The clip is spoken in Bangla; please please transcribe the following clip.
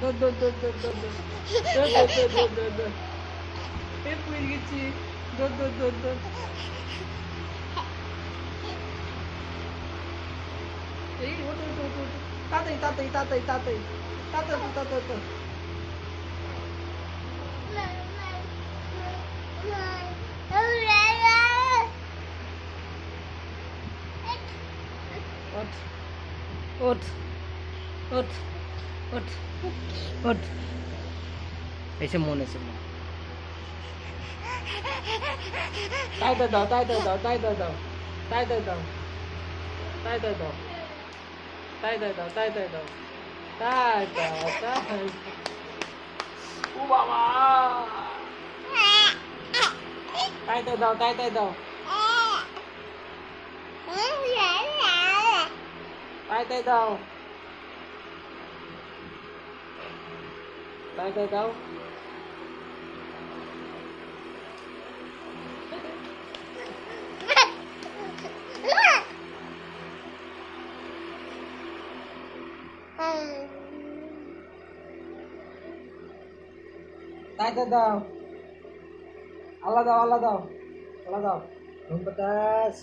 দৌড় দৌড় দৌড় দৌড় দৌড় দৌড় দৌড় দৌড় দৌড় দৌড় দৌড় এই পড়ে গেছি দৌড় দৌড় দৌড় দৌড় এই ওঠ ওঠ ওঠ ওঠ তাড়াতাড়ি তাড়াতাড়ি তাড়াতাড়ি তাড়াতাড়ি তাড়াতাড়ি তাড়াতাড়ি ওঠ ওঠ ওঠ ওঠ ওঠ এসে মন এসে মন তাই দাও তাই দাও তাই দাও তাই দাও তাই দাও তাই দাও তাই দাও তাই দাও তাই ও বাবা তাই দাও তাই দাও তাই দাও তাই দাও তাই দাও আল্লাহ দাও আল্লাহ দাও আল্লাহ দাও ধুম বাতাস